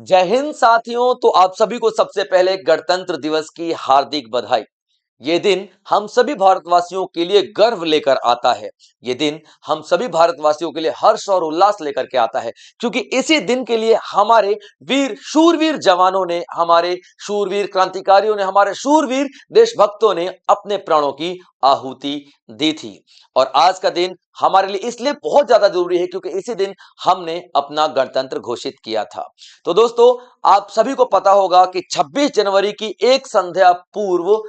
जय हिंद साथियों। तो आप सभी को सबसे पहले गणतंत्र दिवस की हार्दिक बधाई। ये दिन हम सभी भारतवासियों के लिए गर्व लेकर आता है। ये दिन हम सभी भारतवासियों के लिए हर्ष और उल्लास लेकर के आता है, क्योंकि इसी दिन के लिए हमारे वीर शूरवीर जवानों ने, हमारे शूरवीर क्रांतिकारियों ने, हमारे शूरवीर देशभक्तों ने अपने प्राणों की आहुति दी थी। और आज का दिन हमारे लिए इसलिए बहुत ज्यादा जरूरी है क्योंकि इसी दिन हमने अपना गणतंत्र घोषित किया था। तो दोस्तों, आप सभी को पता होगा कि 26 जनवरी की एक संध्या पूर्व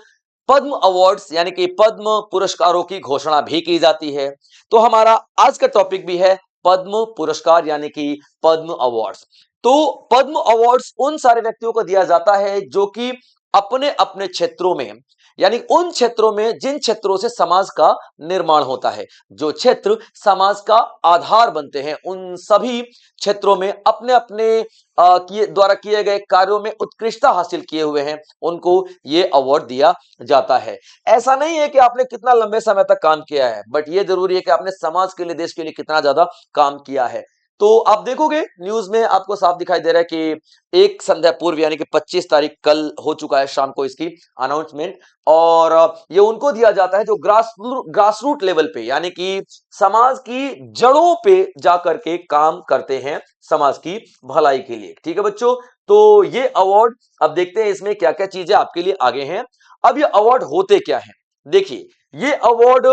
पद्म अवार्ड्स यानी कि पद्म पुरस्कारों की घोषणा भी की जाती है। तो हमारा आज का टॉपिक भी है पद्म पुरस्कार यानी कि पद्म अवार्ड्स। तो पद्म अवार्ड्स उन सारे व्यक्तियों को दिया जाता है जो कि अपने अपने क्षेत्रों में, यानी उन क्षेत्रों में जिन क्षेत्रों से समाज का निर्माण होता है, जो क्षेत्र समाज का आधार बनते हैं, उन सभी क्षेत्रों में अपने अपने किए द्वारा किए गए कार्यों में उत्कृष्टता हासिल किए हुए हैं, उनको ये अवार्ड दिया जाता है। ऐसा नहीं है कि आपने कितना लंबे समय तक काम किया है, बट ये जरूरी है कि आपने समाज के लिए, देश के लिए कितना ज्यादा काम किया है। तो आप देखोगे न्यूज में आपको साफ दिखाई दे रहा है कि एक संध्या पूर्व यानी कि 25 तारीख कल हो चुका है शाम को इसकी अनाउंसमेंट। और ये उनको दिया जाता है जो ग्रास रूट लेवल पे, यानी कि समाज की जड़ों पे जाकर के काम करते हैं समाज की भलाई के लिए। ठीक है बच्चों, तो ये अवार्ड अब देखते हैं इसमें क्या क्या चीजें आपके लिए आगे हैं। अब ये अवार्ड होते क्या हैं, देखिए। ये अवार्ड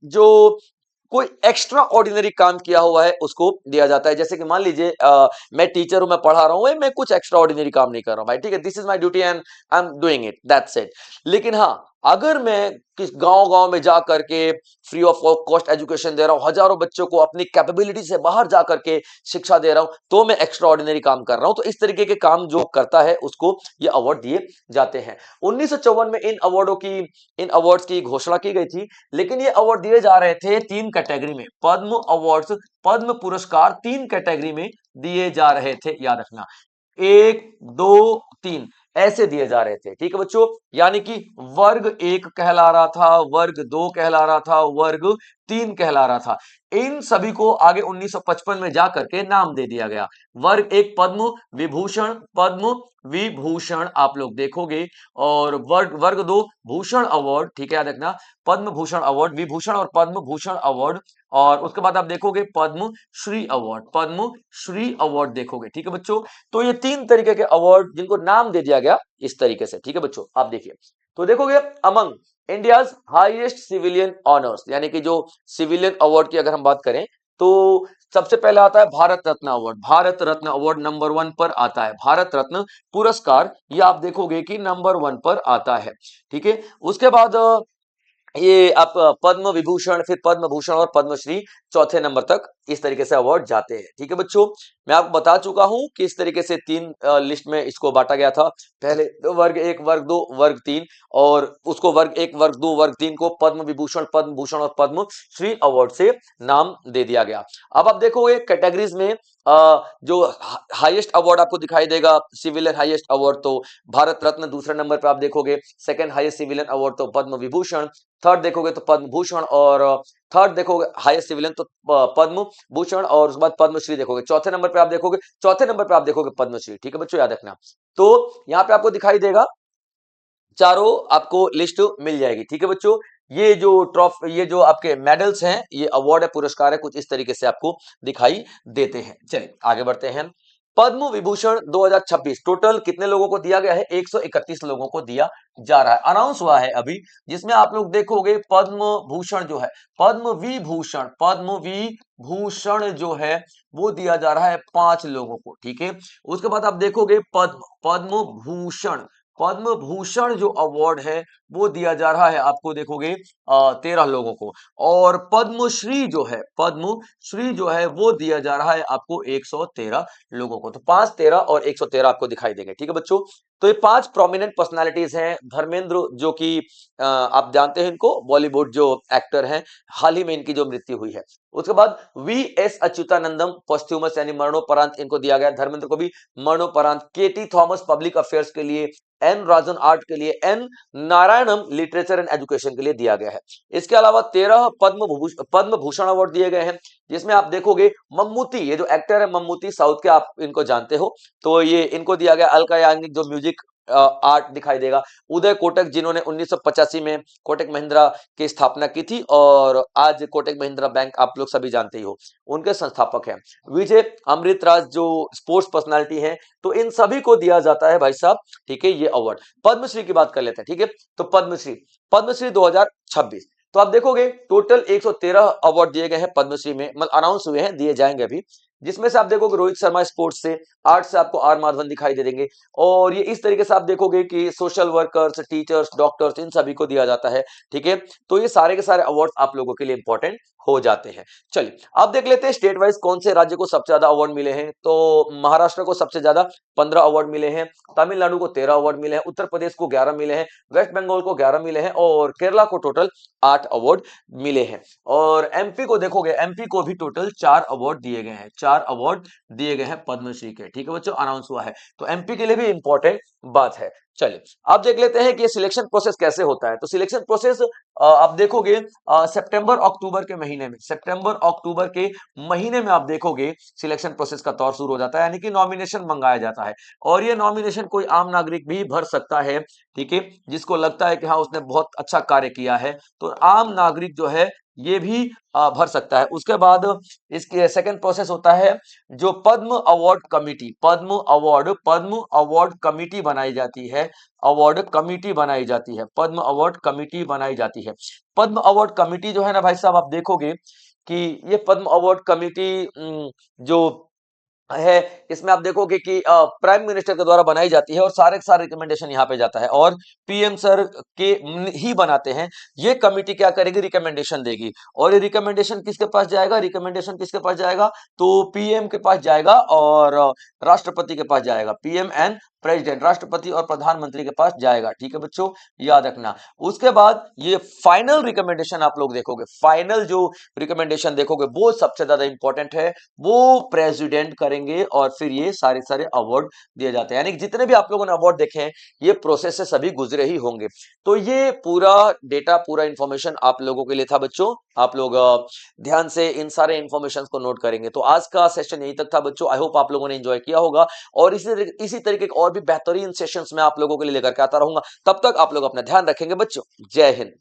जो कोई एक्स्ट्रा ऑर्डिनरी काम किया हुआ है उसको दिया जाता है। जैसे कि मान लीजिए मैं टीचर हूं, मैं पढ़ा रहा हूं, मैं कुछ एक्स्ट्रा ऑर्डिनरी काम नहीं कर रहा हूं भाई, ठीक है, this is my duty and I am doing it, that's it. लेकिन हाँ, अगर मैं किस गांव गांव में जा करके फ्री ऑफ कॉस्ट एजुकेशन दे रहा हूं, हजारों बच्चों को अपनी कैपेबिलिटी से बाहर जा करके शिक्षा दे रहा हूं, तो मैं एक्स्ट्रा ऑर्डिनरी काम कर रहा हूं। तो इस तरीके के काम जो करता है उसको ये अवार्ड दिए जाते हैं। 1954 में इन अवार्ड्स की घोषणा की गई थी। लेकिन ये अवार्ड दिए जा रहे थे तीन कैटेगरी में, पद्म अवार्ड्स, पद्म पुरस्कार तीन कैटेगरी में दिए जा रहे थे, याद रखना। एक, दो, तीन ऐसे दिए जा रहे थे, ठीक है बच्चों। यानी कि वर्ग एक कहला रहा था, वर्ग दो कहला रहा था, वर्ग तीन कहला रहा था। इन सभी को आगे 1955 में जाकर के नाम दे दिया गया। वर्ग एक पद्म विभूषण, पद्म विभूषण आप लोग देखोगे। और वर्ग वर्ग दो भूषण अवार्ड, ठीक है, याद रखना, पद्म भूषण अवार्ड, विभूषण और पद्म भूषण अवार्ड। और उसके बाद आप देखोगे पद्म श्री अवार्ड, पद्म श्री अवार्ड देखोगे, ठीक है बच्चों। तो ये तीन तरीके के अवार्ड जिनको नाम दे दिया गया इस तरीके से, ठीक है बच्चों। आप देखिए, तो देखोगे among India's highest civilian honours, यानी कि जो सिविलियन अवार्ड की अगर हम बात करें तो सबसे पहले आता है Bharat Ratna award. Bharat Ratna award number 1 पर आता है। भारत रत्न पुरस्कार ये आप देखोगे कि नंबर 1 पर आता है, ठीक है। उसके बाद ये आप पद्म विभूषण, फिर पद्म भूषण और पद्मश्री चौथे नंबर तक इस तरीके से अवार्ड जाते हैं, ठीक है बच्चों। मैं आपको बता चुका हूं कि इस तरीके से तीन लिस्ट में इसको बांटा गया था। पहले वर्ग एक, वर्ग दो, वर्ग तीन, और उसको वर्ग एक, वर्ग दो, वर्ग तीन को पद्म विभूषण, पद्म भूषण और पद्म श्री अवार्ड से नाम दे दिया गया। अब आप देखोगे कैटेगरीज में जो हाईएस्ट अवार्ड आपको दिखाई देगा, सिविलियन हाईएस्ट अवार्ड, तो भारत रत्न दूसरे नंबर पर आप देखोगे। सेकंड हाईएस्ट सिविलियन अवार्ड तो पद्म विभूषण, थर्ड देखोगे तो पद्म भूषण, और थर्ड देखोगे हाईएस्ट सिविलियन तो पद्म भूषण, और उसके बाद पद्मश्री देखोगे। चौथे नंबर पे आप देखोगे, चौथे नंबर पे आप देखोगे पद्मश्री, ठीक है बच्चों, याद रखना। तो यहाँ पे आपको दिखाई देगा, चारों आपको लिस्ट मिल जाएगी, ठीक है बच्चों। ये जो आपके मेडल्स हैं, ये अवार्ड है, पुरस्कार है, कुछ इस तरीके से आपको दिखाई देते हैं। चलिए आगे बढ़ते हैं। पद्म विभूषण 2026 टोटल कितने लोगों को दिया गया है? 131 लोगों को दिया जा रहा है, अनाउंस हुआ है अभी। जिसमें आप लोग देखोगे पद्म भूषण जो है, पद्म विभूषण जो है वो दिया जा रहा है 5 लोगों को, ठीक है। उसके बाद आप देखोगे पद्म भूषण, पद्म भूषण जो अवार्ड है वो दिया जा रहा है आपको, देखोगे 13 लोगों को। और पद्मश्री जो है, पद्मश्री जो है वो दिया जा रहा है आपको 113 लोगों को। तो 5, 13 और 113 आपको दिखाई देंगे, ठीक है बच्चों। तो ये 5 प्रोमिनेंट पर्सनालिटीज हैं। धर्मेंद्र जो कि आप जानते हैं इनको, बॉलीवुड जो एक्टर हैं, हाल ही में इनकी जो मृत्यु हुई है। उसके बाद वी एस अच्युतानंदम पोस्थ्यूमस यानी मरणोपरांत इनको दिया गया। धर्मेंद्र को भी मरणोपरांत। केटी थॉमस पब्लिक अफेयर्स के लिए, एन राजन आर्ट के लिए, N Narayanam literature and education के लिए दिया गया है। इसके अलावा 13 पद्म भूषण अवार्ड दिए गए हैं। जिसमें आप देखोगे मम्मूटी, ये जो एक्टर है मम्मूटी, साउथ के, आप इनको जानते हो, तो ये इनको दिया गया अलका याग्निक जो म्यूजिक आर्ट दिखाई देगा। उदय कोटक जिन्होंने 1985 में कोटक महिंद्रा की स्थापना की थी और आज कोटक महिंद्रा बैंक आप लोग सभी जानते ही हो, उनके संस्थापक हैं। विजय अमृतराज जो स्पोर्ट्स पर्सनालिटी हैं, तो इन सभी को दिया जाता है भाई साहब, ठीक है, ये अवार्ड। पद्मश्री की बात कर लेते हैं, ठीक है, तो पद्मश्री, पद्मश्री 2026, तो आप देखोगे टोटल 113 अवार्ड दिए गए हैं पद्मश्री में, मतलब अनाउंस हुए हैं, दिए जाएंगे अभी, जिसमें से आप देखोगे रोहित शर्मा स्पोर्ट्स से, आर्ट से आपको आर माधवन दिखाई दे देंगे, और ये इस तरीके से आप देखोगे कि सोशल वर्कर्स, टीचर्स, डॉक्टर्स, इन सभी को दिया जाता है, ठीक है। तो ये सारे के सारे अवार्ड आप लोगों के लिए इंपॉर्टेंट हो जाते हैं। चलिए अब देख लेते हैं स्टेट वाइज कौन से राज्य को सबसे ज्यादा अवार्ड मिले हैं। तो महाराष्ट्र को सबसे ज्यादा 15 अवार्ड मिले हैं, तमिलनाडु को 13 अवार्ड मिले हैं, उत्तर प्रदेश को 11 मिले हैं, वेस्ट बंगाल को 11 मिले हैं, और केरला को टोटल 8 अवार्ड मिले हैं। और एमपी को देखोगे, एमपी को भी टोटल 4 अवार्ड दिए गए हैं, 4 अवार्ड दिए गए हैं पद्मश्री के, ठीक है बच्चों, अनाउंस हुआ है। तो एमपी के लिए भी इंपॉर्टेंट बात है। चलिए अब देख लेते हैं कि ये सिलेक्शन प्रोसेस कैसे होता है। तो सिलेक्शन प्रोसेस आप देखोगे सितंबर अक्टूबर के महीने में, सितंबर अक्टूबर के महीने में आप देखोगे सिलेक्शन प्रोसेस का दौर शुरू हो जाता है, यानी कि नॉमिनेशन मंगाया जाता है। और ये नॉमिनेशन कोई आम नागरिक भी भर सकता है, ठीक है, जिसको लगता है कि हाँ उसने बहुत अच्छा कार्य किया है, तो आम नागरिक जो है ये भी भर सकता है। उसके बाद इसके सेकंड प्रोसेस होता है जो पद्म अवार्ड कमिटी, पद्म अवार्ड कमिटी बनाई जाती है, अवार्ड कमिटी बनाई जाती है, पद्म अवार्ड कमिटी बनाई जाती है। पद्म अवार्ड कमिटी जो है ना भाई साहब, आप देखोगे कि ये पद्म अवार्ड कमिटी जो है, इसमें आप देखोगे कि प्राइम मिनिस्टर के द्वारा बनाई जाती है और सारे के सारे रिकमेंडेशन यहाँ पे जाता है, और पीएम सर के ही बनाते हैं। ये कमिटी क्या करेगी, रिकमेंडेशन देगी, और ये रिकमेंडेशन किसके पास जाएगा, रिकमेंडेशन किसके पास जाएगा, तो पीएम के पास जाएगा और राष्ट्रपति के पास जाएगा, पीएम एंड प्रेसिडेंट, राष्ट्रपति और प्रधानमंत्री के पास जाएगा, ठीक है बच्चों, याद रखना। उसके बाद ये फाइनल रिकमेंडेशन आप लोग देखोगे, फाइनल जो रिकमेंडेशन देखोगे वो सबसे ज्यादा इंपॉर्टेंट है, वो प्रेसिडेंट करेंगे, और फिर ये सारे सारे अवार्ड दिए जाते हैं। यानी कि जितने भी आप लोगों ने अवार्ड देखे हैं ये प्रोसेस से सभी गुजरे ही होंगे। तो ये पूरा डेटा, पूरा इंफॉर्मेशन आप लोगों के लिए था बच्चों, आप लोग ध्यान से इन सारे इंफॉर्मेशन को नोट करेंगे। तो आज का सेशन यहीं तक था बच्चों, आई होप आप लोगों ने एंजॉय किया होगा, और इसी तरीके के और भी बेहतरीन सेशंस मैं आप लोगों के लिए लेकर के आता रहूंगा। तब तक आप लोग अपना ध्यान रखेंगे बच्चों। जय हिंद।